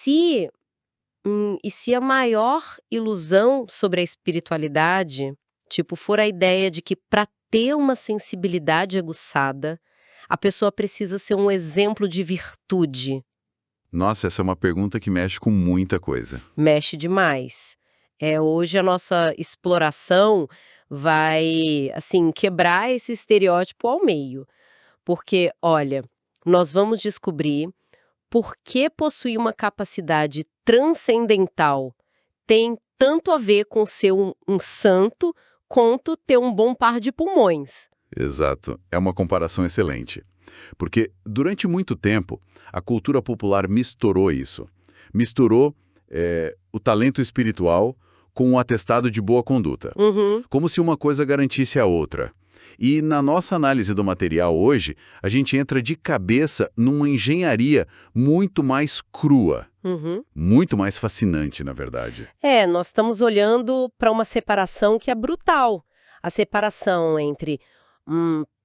se, e se a maior ilusão sobre a espiritualidade, tipo, for a ideia de que para ter uma sensibilidade aguçada, a pessoa precisa ser um exemplo de virtude? Nossa, essa é uma pergunta que mexe com muita coisa. Mexe demais. Hoje a nossa exploração vai, assim, quebrar esse estereótipo ao meio. Porque, olha, nós vamos descobrir por que possuir uma capacidade transcendental tem tanto a ver com ser um santo quanto ter um bom par de pulmões. Exato. É uma comparação excelente. Porque durante muito tempo, a cultura popular misturou isso. Misturou o talento espiritual com um atestado de boa conduta. Uhum. Como se uma coisa garantisse a outra. E na nossa análise do material hoje, a gente entra de cabeça numa engenharia muito mais crua, Uhum. muito mais fascinante, na verdade. Nós estamos olhando para uma separação que é brutal. A separação entre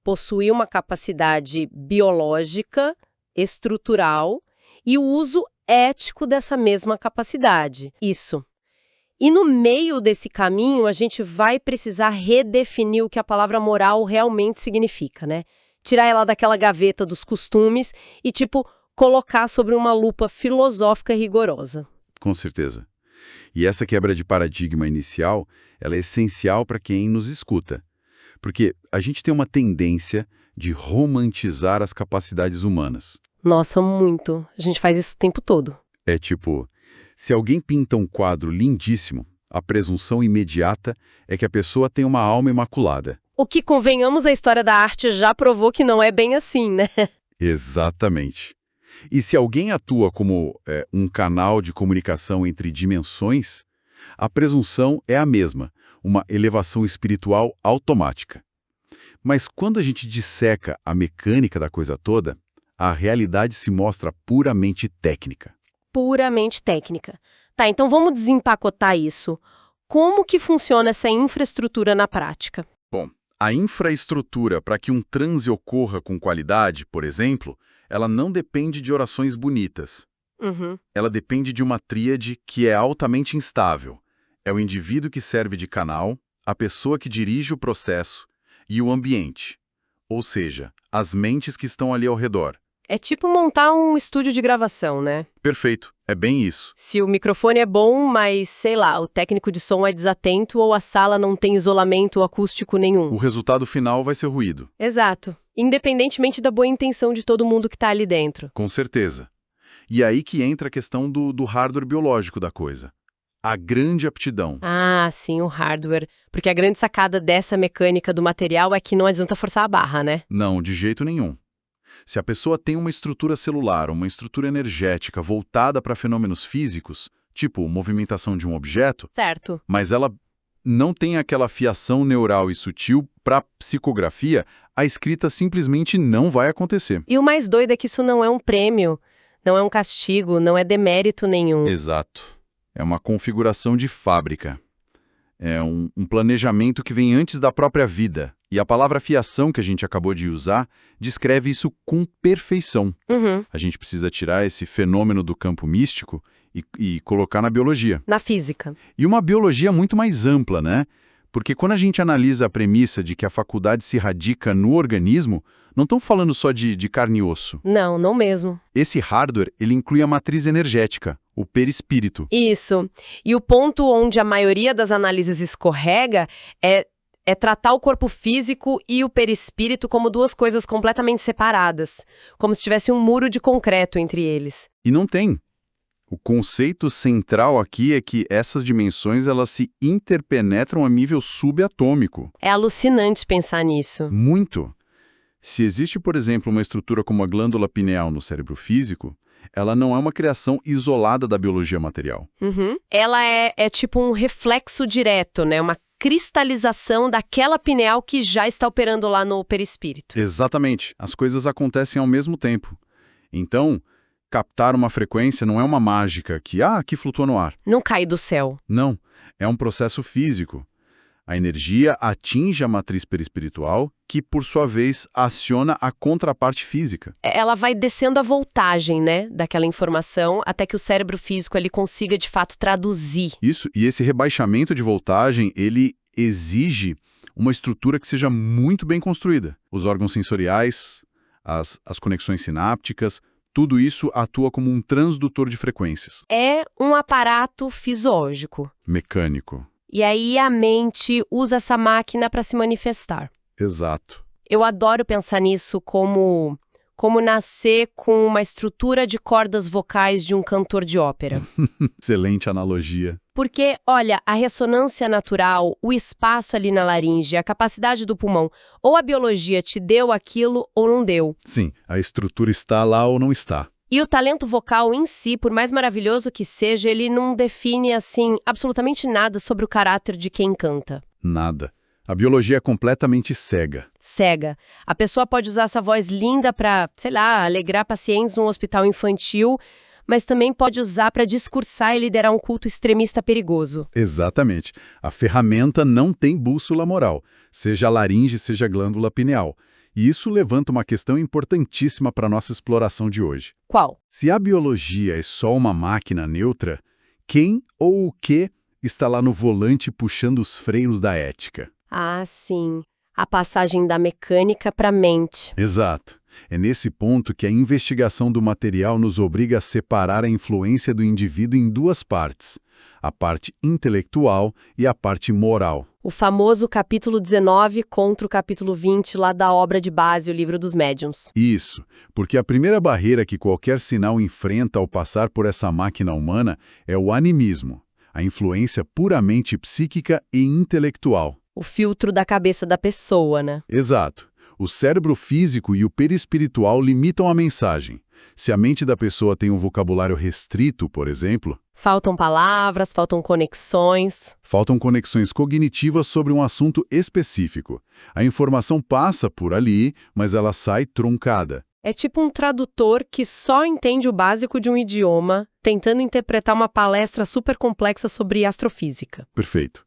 possuir uma capacidade biológica, estrutural, e o uso ético dessa mesma capacidade. Isso. E no meio desse caminho, a gente vai precisar redefinir o que a palavra moral realmente significa, né? Tirar ela daquela gaveta dos costumes e, tipo, colocar sobre uma lupa filosófica rigorosa. Com certeza. E essa quebra de paradigma inicial, ela é essencial para quem nos escuta. Porque a gente tem uma tendência de romantizar as capacidades humanas. Nossa, muito. A gente faz isso o tempo todo. É tipo, se alguém pinta um quadro lindíssimo, a presunção imediata é que a pessoa tem uma alma imaculada. O que, convenhamos, a história da arte já provou que não é bem assim, né? Exatamente. E se alguém atua como um canal de comunicação entre dimensões, a presunção é a mesma, uma elevação espiritual automática. Mas quando a gente disseca a mecânica da coisa toda, a realidade se mostra puramente técnica. Puramente técnica. Tá, então vamos desempacotar isso. Como que funciona essa infraestrutura na prática? Bom, a infraestrutura para que um transe ocorra com qualidade, por exemplo, ela não depende de orações bonitas. Uhum. Ela depende de uma tríade que é altamente instável. É o indivíduo que serve de canal, a pessoa que dirige o processo e o ambiente. Ou seja, as mentes que estão ali ao redor. É tipo montar um estúdio de gravação, né? Perfeito, é bem isso. Se o microfone é bom, mas, sei lá, o técnico de som é desatento ou a sala não tem isolamento acústico nenhum. O resultado final vai ser ruído. Exato. Independentemente da boa intenção de todo mundo que está ali dentro. Com certeza. E aí que entra a questão do hardware biológico da coisa. A grande aptidão. Ah, sim, o hardware. Porque a grande sacada dessa mecânica do material é que não adianta forçar a barra, né? Não, de jeito nenhum. Se a pessoa tem uma estrutura celular, uma estrutura energética voltada para fenômenos físicos, tipo movimentação de um objeto, Certo. mas ela não tem aquela fiação neural e sutil para psicografia, a escrita simplesmente não vai acontecer. E o mais doido é que isso não é um prêmio, não é um castigo, não é demérito nenhum. Exato. É uma configuração de fábrica. É um planejamento que vem antes da própria vida. E a palavra fiação que a gente acabou de usar descreve isso com perfeição. Uhum. A gente precisa tirar esse fenômeno do campo místico e colocar na biologia. Na física. E uma biologia muito mais ampla, né? Porque quando a gente analisa a premissa de que a faculdade se radica no organismo, não estão falando só de carne e osso. Não, não mesmo. Esse hardware, ele inclui a matriz energética, o perispírito. Isso. E o ponto onde a maioria das análises escorrega é tratar o corpo físico e o perispírito como duas coisas completamente separadas, como se tivesse um muro de concreto entre eles. E não tem. O conceito central aqui é que essas dimensões elas se interpenetram a nível subatômico. É alucinante pensar nisso. Muito. Se existe, por exemplo, uma estrutura como a glândula pineal no cérebro físico, ela não é uma criação isolada da biologia material. Uhum. Ela é tipo um reflexo direto, né? Uma cristalização daquela pineal que já está operando lá no perispírito. Exatamente. As coisas acontecem ao mesmo tempo. Então, captar uma frequência não é uma mágica que flutua no ar. Não cai do céu. Não, é um processo físico. A energia atinge a matriz perispiritual, que, por sua vez, aciona a contraparte física. Ela vai descendo a voltagem, né, daquela informação até que o cérebro físico ele consiga, de fato, traduzir. Isso, e esse rebaixamento de voltagem, ele exige uma estrutura que seja muito bem construída. Os órgãos sensoriais, as conexões sinápticas, tudo isso atua como um transdutor de frequências. É um aparato fisiológico. Mecânico. E aí a mente usa essa máquina para se manifestar. Exato. Eu adoro pensar nisso como nascer com uma estrutura de cordas vocais de um cantor de ópera. Excelente analogia. Porque, olha, a ressonância natural, o espaço ali na laringe, a capacidade do pulmão, ou a biologia te deu aquilo ou não deu. Sim, a estrutura está lá ou não está. E o talento vocal em si, por mais maravilhoso que seja, ele não define, assim, absolutamente nada sobre o caráter de quem canta. Nada. A biologia é completamente cega. Cega. A pessoa pode usar essa voz linda para, sei lá, alegrar pacientes num hospital infantil, mas também pode usar para discursar e liderar um culto extremista perigoso. Exatamente. A ferramenta não tem bússola moral, seja a laringe, seja a glândula pineal. E isso levanta uma questão importantíssima para a nossa exploração de hoje. Qual? Se a biologia é só uma máquina neutra, quem ou o que está lá no volante puxando os freios da ética? Ah, sim. A passagem da mecânica para a mente. Exato. É nesse ponto que a investigação do material nos obriga a separar a influência do indivíduo em duas partes: a parte intelectual e a parte moral. O famoso capítulo 19 contra o capítulo 20 lá da obra de base, o Livro dos Médiuns. Isso, porque a primeira barreira que qualquer sinal enfrenta ao passar por essa máquina humana é o animismo, a influência puramente psíquica e intelectual. O filtro da cabeça da pessoa, né? Exato. O cérebro físico e o perispiritual limitam a mensagem. Se a mente da pessoa tem um vocabulário restrito, por exemplo, Faltam palavras, faltam conexões. faltam conexões cognitivas sobre um assunto específico. A informação passa por ali, mas ela sai truncada. É tipo um tradutor que só entende o básico de um idioma, tentando interpretar uma palestra super complexa sobre astrofísica. Perfeito.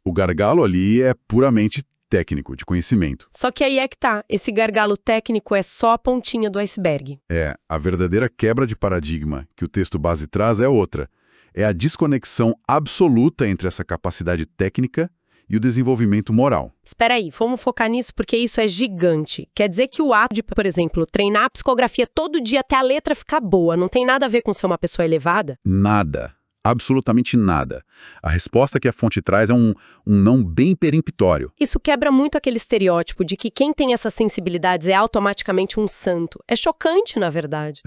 O gargalo ali é puramente técnico, de conhecimento. Só que aí é que tá, esse gargalo técnico é só a pontinha do iceberg. A verdadeira quebra de paradigma que o texto base traz é outra. É a desconexão absoluta entre essa capacidade técnica e o desenvolvimento moral. Espera aí, vamos focar nisso porque isso é gigante. Quer dizer que o ato de, por exemplo, treinar a psicografia todo dia até a letra ficar boa não tem nada a ver com ser uma pessoa elevada? Nada. Absolutamente nada. A resposta que a fonte traz é um não bem peremptório. Isso quebra muito aquele estereótipo de que quem tem essas sensibilidades é automaticamente um santo. É chocante, na verdade.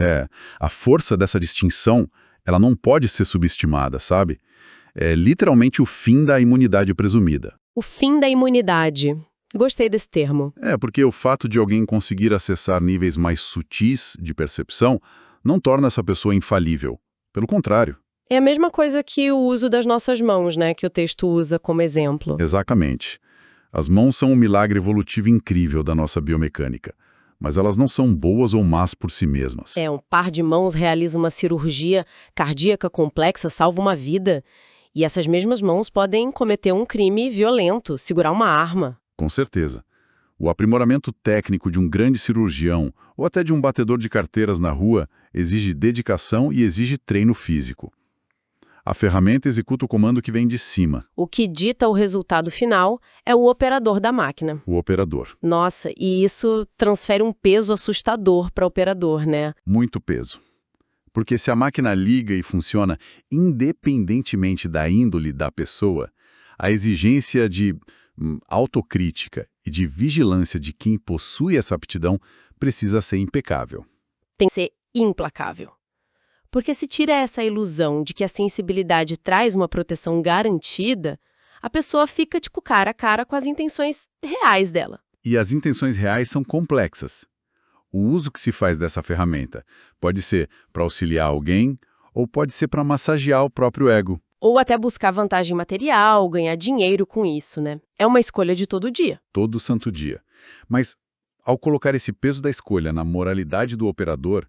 A força dessa distinção, ela não pode ser subestimada, sabe? É literalmente o fim da imunidade presumida. O fim da imunidade. Gostei desse termo. Porque o fato de alguém conseguir acessar níveis mais sutis de percepção não torna essa pessoa infalível. Pelo contrário. É a mesma coisa que o uso das nossas mãos, né, que o texto usa como exemplo. Exatamente. As mãos são um milagre evolutivo incrível da nossa biomecânica, mas elas não são boas ou más por si mesmas. Um par de mãos realiza uma cirurgia cardíaca complexa, salva uma vida. E essas mesmas mãos podem cometer um crime violento, segurar uma arma. Com certeza. O aprimoramento técnico de um grande cirurgião ou até de um batedor de carteiras na rua exige dedicação e exige treino físico. A ferramenta executa o comando que vem de cima. O que dita o resultado final é o operador da máquina. O operador. Nossa, e isso transfere um peso assustador para o operador, né? Muito peso. Porque se a máquina liga e funciona independentemente da índole da pessoa, a exigência de autocrítica e de vigilância de quem possui essa aptidão precisa ser impecável. Tem que ser implacável. Porque se tira essa ilusão de que a sensibilidade traz uma proteção garantida, a pessoa fica tipo cara a cara com as intenções reais dela. E as intenções reais são complexas. O uso que se faz dessa ferramenta pode ser para auxiliar alguém ou pode ser para massagear o próprio ego. Ou até buscar vantagem material, ganhar dinheiro com isso, né? É uma escolha de todo dia. Todo santo dia. Mas, ao colocar esse peso da escolha na moralidade do operador,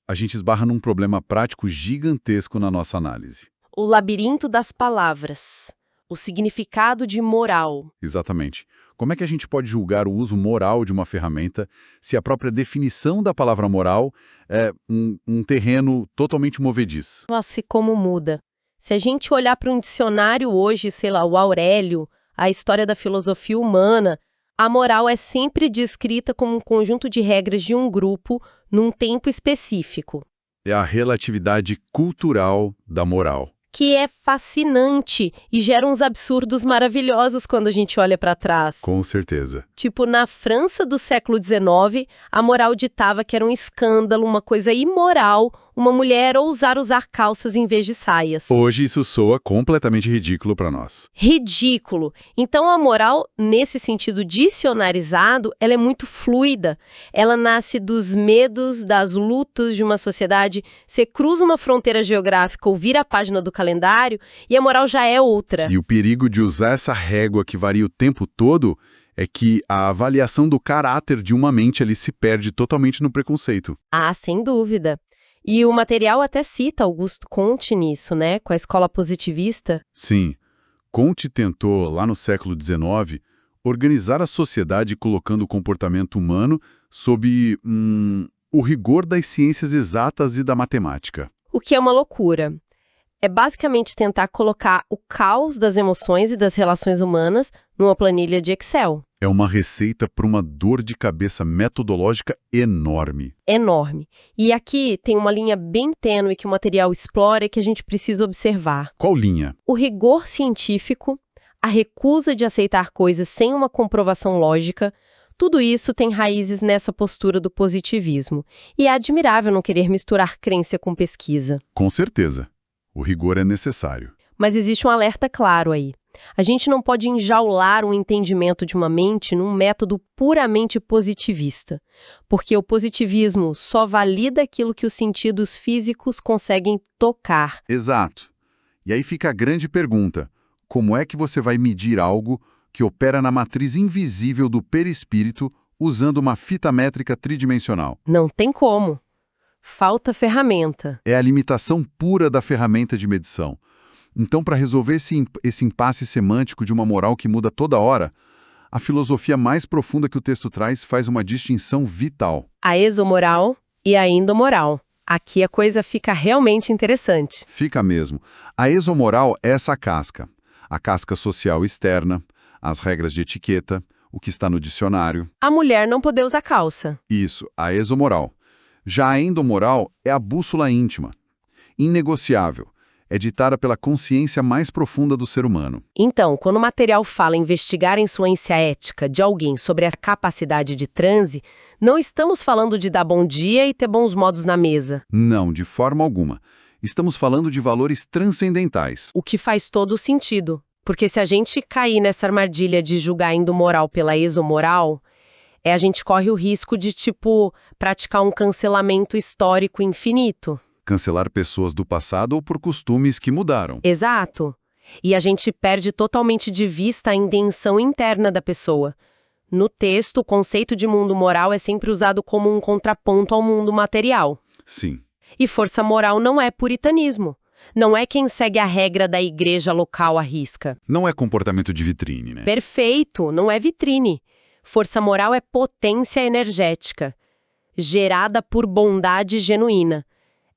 a gente esbarra num problema prático gigantesco na nossa análise. O labirinto das palavras. o significado de moral. Exatamente. Como é que a gente pode julgar o uso moral de uma ferramenta se a própria definição da palavra moral é um terreno totalmente movediço? Nossa, e como muda. Se a gente olhar para um dicionário hoje, sei lá, o Aurélio, a história da filosofia humana, a moral é sempre descrita como um conjunto de regras de um grupo num tempo específico, É a relatividade cultural da moral. que é fascinante e gera uns absurdos maravilhosos quando a gente olha para trás. Com certeza. Tipo, na França do século XIX, a moral ditava que era um escândalo, uma coisa imoral, uma mulher ousar usar calças em vez de saias. Hoje isso soa completamente ridículo para nós. Ridículo. Então a moral, nesse sentido dicionarizado, ela é muito fluida. Ela nasce dos medos, das lutas de uma sociedade. Você cruza uma fronteira geográfica ou vira a página do calendário e a moral já é outra. E o perigo de usar essa régua que varia o tempo todo é que a avaliação do caráter de uma mente ali se perde totalmente no preconceito. Ah, sem dúvida. E o material até cita Augusto Comte nisso, né? Com a escola positivista. Sim, Comte tentou, lá no século XIX, organizar a sociedade colocando o comportamento humano sob o rigor das ciências exatas e da matemática. O que é uma loucura. É basicamente tentar colocar o caos das emoções e das relações humanas numa planilha de Excel. É uma receita para uma dor de cabeça metodológica enorme. Enorme. E aqui tem uma linha bem tênue que o material explora e que a gente precisa observar. Qual linha? O rigor científico, a recusa de aceitar coisas sem uma comprovação lógica, tudo isso tem raízes nessa postura do positivismo. E é admirável não querer misturar crença com pesquisa. Com certeza. O rigor é necessário. Mas existe um alerta claro aí. A gente não pode enjaular um entendimento de uma mente num método puramente positivista, porque o positivismo só valida aquilo que os sentidos físicos conseguem tocar. Exato. E aí fica a grande pergunta: como é que você vai medir algo que opera na matriz invisível do perispírito usando uma fita métrica tridimensional? Não tem como. Falta ferramenta. É a limitação pura da ferramenta de medição. Então, para resolver esse impasse semântico de uma moral que muda toda hora, a filosofia mais profunda que o texto traz faz uma distinção vital. A exomoral e a endomoral. Aqui a coisa fica realmente interessante. Fica mesmo. A exomoral é essa casca. A casca social externa, as regras de etiqueta, o que está no dicionário. A mulher não poder usar calça. Isso, a exomoral. Já a endomoral é a bússola íntima. Inegociável. É ditada pela consciência mais profunda do ser humano. Então, quando o material fala em investigar a influência ética de alguém sobre a capacidade de transe, não estamos falando de dar bom dia e ter bons modos na mesa. Não, de forma alguma. Estamos falando de valores transcendentais. O que faz todo o sentido. Porque se a gente cair nessa armadilha de julgar a endomoral pela exomoral, a gente corre o risco de, praticar um cancelamento histórico infinito. Cancelar pessoas do passado ou por costumes que mudaram. Exato. E a gente perde totalmente de vista a intenção interna da pessoa. No texto, o conceito de mundo moral é sempre usado como um contraponto ao mundo material. Sim. E força moral não é puritanismo. Não é quem segue a regra da igreja local à risca. Não é comportamento de vitrine, né? Perfeito, não é vitrine. Força moral é potência energética, gerada por bondade genuína.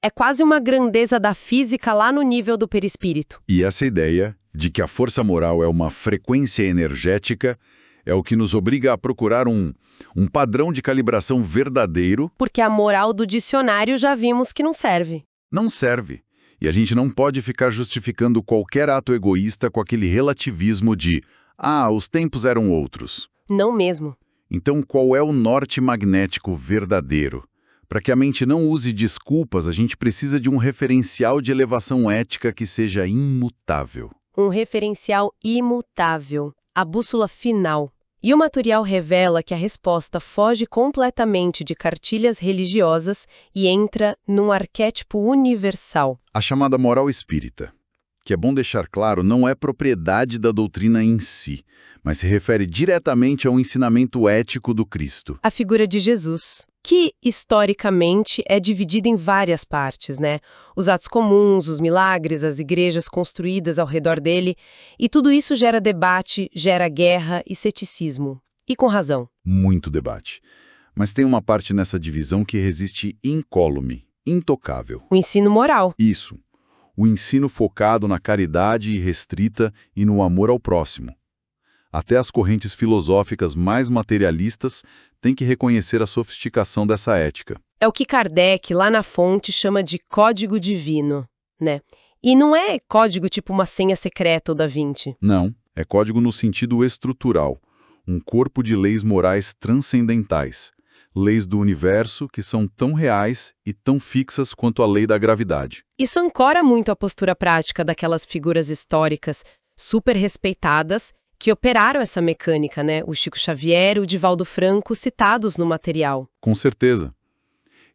É quase uma grandeza da física lá no nível do perispírito. E essa ideia de que a força moral é uma frequência energética é o que nos obriga a procurar um padrão de calibração verdadeiro. Porque a moral do dicionário já vimos que não serve. Não serve. E a gente não pode ficar justificando qualquer ato egoísta com aquele relativismo de os tempos eram outros. Não mesmo. Então, qual é o norte magnético verdadeiro? Para que a mente não use desculpas, a gente precisa de um referencial de elevação ética que seja imutável. Um referencial imutável. A bússola final. E o material revela que a resposta foge completamente de cartilhas religiosas e entra num arquétipo universal. A chamada moral espírita, que é bom deixar claro, não é propriedade da doutrina em si, mas se refere diretamente ao ensinamento ético do Cristo. A figura de Jesus, que historicamente é dividida em várias partes, né? Os atos comuns, os milagres, as igrejas construídas ao redor dele, e tudo isso gera debate, gera guerra e ceticismo. E com razão. Muito debate. Mas tem uma parte nessa divisão que resiste incólume, intocável. O ensino moral. Isso. O ensino focado na caridade irrestrita e no amor ao próximo. Até as correntes filosóficas mais materialistas têm que reconhecer a sofisticação dessa ética. É o que Kardec, lá na fonte, chama de código divino, né? E não é código tipo uma senha secreta ou da Vinci. Não, é código no sentido estrutural, um corpo de leis morais transcendentais, leis do universo que são tão reais e tão fixas quanto a lei da gravidade. Isso ancora muito a postura prática daquelas figuras históricas super respeitadas que operaram essa mecânica, né? O Chico Xavier e o Divaldo Franco citados no material. Com certeza.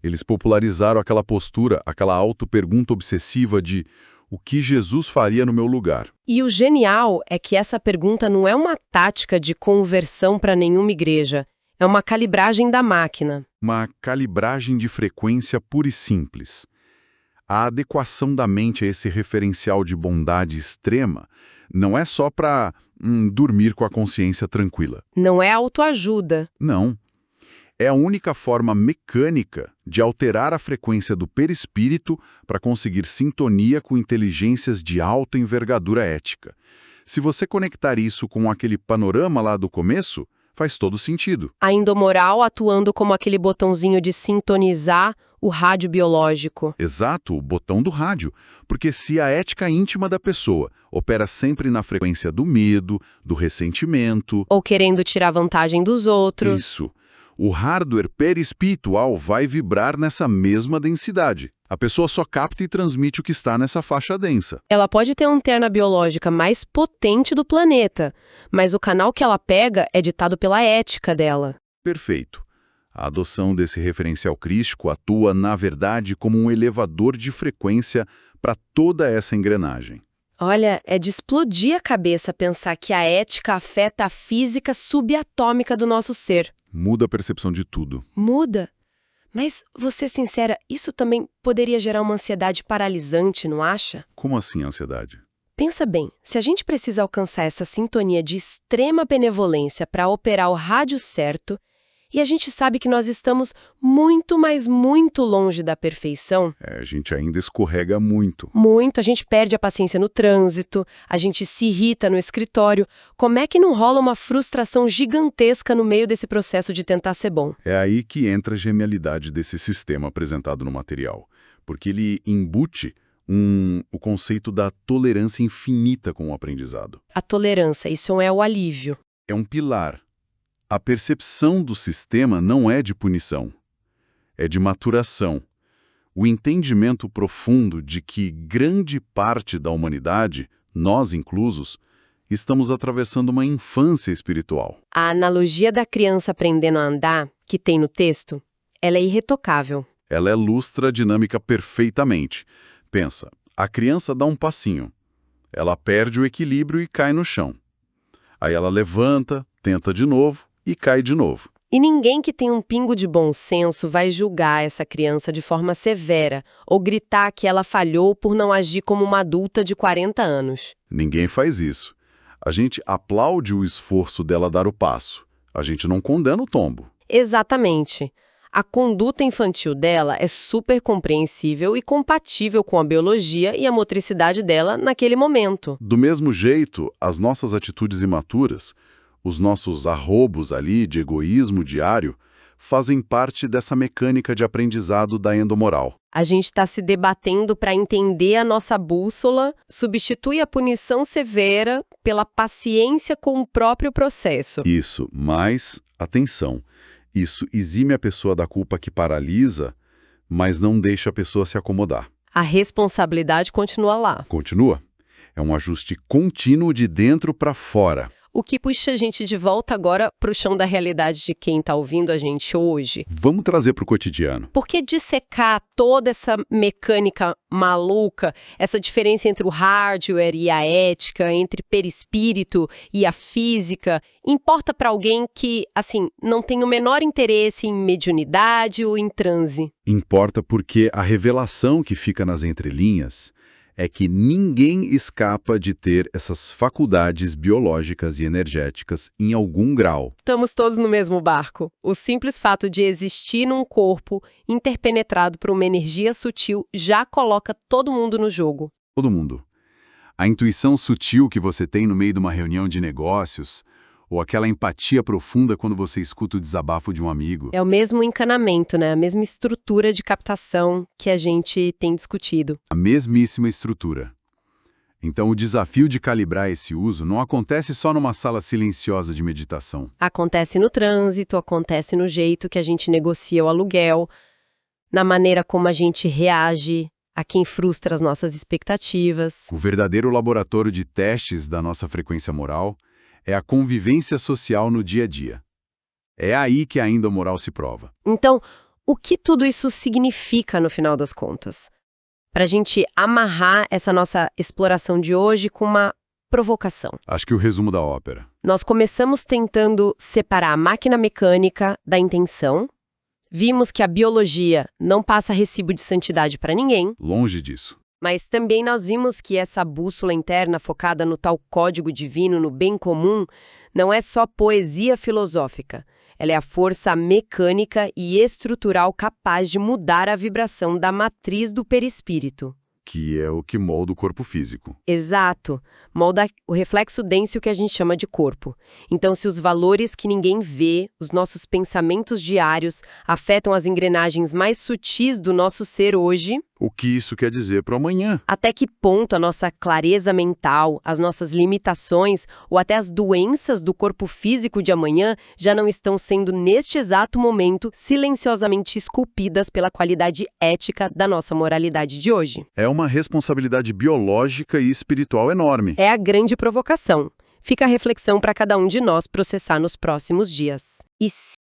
Eles popularizaram aquela postura, aquela auto-pergunta obsessiva de o que Jesus faria no meu lugar? E o genial é que essa pergunta não é uma tática de conversão para nenhuma igreja, é uma calibragem da máquina. Uma calibragem de frequência pura e simples. A adequação da mente a esse referencial de bondade extrema não é só para dormir com a consciência tranquila. Não é autoajuda. Não. É a única forma mecânica de alterar a frequência do perispírito para conseguir sintonia com inteligências de alta envergadura ética. Se você conectar isso com aquele panorama lá do começo, faz todo sentido. A endomoral atuando como aquele botãozinho de sintonizar o rádio biológico. Exato, o botão do rádio. Porque se a ética íntima da pessoa opera sempre na frequência do medo, do ressentimento... Ou querendo tirar vantagem dos outros. Isso. O hardware perispiritual vai vibrar nessa mesma densidade. A pessoa só capta e transmite o que está nessa faixa densa. Ela pode ter a antena biológica mais potente do planeta, mas o canal que ela pega é ditado pela ética dela. Perfeito. A adoção desse referencial crístico atua, na verdade, como um elevador de frequência para toda essa engrenagem. Olha, é de explodir a cabeça pensar que a ética afeta a física subatômica do nosso ser. Muda a percepção de tudo. Muda. Mas, vou ser sincera, isso também poderia gerar uma ansiedade paralisante, não acha? Como assim ansiedade? Pensa bem, se a gente precisa alcançar essa sintonia de extrema benevolência para operar o rádio certo, e a gente sabe que nós estamos muito, mas muito longe da perfeição. A gente ainda escorrega muito. Muito, a gente perde a paciência no trânsito, a gente se irrita no escritório. Como é que não rola uma frustração gigantesca no meio desse processo de tentar ser bom? É aí que entra a genialidade desse sistema apresentado no material, porque ele embute o conceito da tolerância infinita com o aprendizado. A tolerância, isso é o alívio. É um pilar. A percepção do sistema não é de punição, é de maturação. O entendimento profundo de que grande parte da humanidade, nós inclusos, estamos atravessando uma infância espiritual. A analogia da criança aprendendo a andar, que tem no texto, ela é irretocável. Ela ilustra a dinâmica perfeitamente. Pensa, a criança dá um passinho, ela perde o equilíbrio e cai no chão. Aí ela levanta, tenta de novo, e cai de novo. E ninguém que tem um pingo de bom senso vai julgar essa criança de forma severa ou gritar que ela falhou por não agir como uma adulta de 40 anos. Ninguém faz isso. A gente aplaude o esforço dela dar o passo. A gente não condena o tombo. Exatamente. A conduta infantil dela é super compreensível e compatível com a biologia e a motricidade dela naquele momento. Do mesmo jeito, as nossas atitudes imaturas, os nossos arrobos ali de egoísmo diário, fazem parte dessa mecânica de aprendizado da endomoral. A gente está se debatendo para entender a nossa bússola, substitui a punição severa pela paciência com o próprio processo. Isso, mas, atenção, isso exime a pessoa da culpa que paralisa, mas não deixa a pessoa se acomodar. A responsabilidade continua lá. Continua. É um ajuste contínuo de dentro para fora. O que puxa a gente de volta agora para o chão da realidade de quem está ouvindo a gente hoje. Vamos trazer para o cotidiano. Por que dissecar toda essa mecânica maluca, essa diferença entre o hardware e a ética, entre perispírito e a física, importa para alguém que, assim, não tem o menor interesse em mediunidade ou em transe? Importa porque a revelação que fica nas entrelinhas é que ninguém escapa de ter essas faculdades biológicas e energéticas em algum grau. Estamos todos no mesmo barco. O simples fato de existir num corpo interpenetrado por uma energia sutil já coloca todo mundo no jogo. Todo mundo. A intuição sutil que você tem no meio de uma reunião de negócios, ou aquela empatia profunda quando você escuta o desabafo de um amigo. É o mesmo encanamento, né? A mesma estrutura de captação que a gente tem discutido. A mesmíssima estrutura. Então, o desafio de calibrar esse uso não acontece só numa sala silenciosa de meditação. Acontece no trânsito, acontece no jeito que a gente negocia o aluguel, na maneira como a gente reage a quem frustra as nossas expectativas. O verdadeiro laboratório de testes da nossa frequência moral é a convivência social no dia a dia. É aí que a endomoral se prova. Então, o que tudo isso significa no final das contas? Para a gente amarrar essa nossa exploração de hoje com uma provocação. Acho que o resumo da ópera. Nós começamos tentando separar a máquina mecânica da intenção. Vimos que a biologia não passa recibo de santidade para ninguém. Longe disso. Mas também nós vimos que essa bússola interna focada no tal código divino, no bem comum, não é só poesia filosófica. Ela é a força mecânica e estrutural capaz de mudar a vibração da matriz do perispírito. Que é o que molda o corpo físico. Exato. Molda o reflexo denso que a gente chama de corpo. Então, se os valores que ninguém vê, os nossos pensamentos diários, afetam as engrenagens mais sutis do nosso ser hoje, O que isso quer dizer para o amanhã? até que ponto a nossa clareza mental, as nossas limitações ou até as doenças do corpo físico de amanhã já não estão sendo, neste exato momento, silenciosamente esculpidas pela qualidade ética da nossa moralidade de hoje? É uma responsabilidade biológica e espiritual enorme. É a grande provocação. Fica a reflexão para cada um de nós processar nos próximos dias. E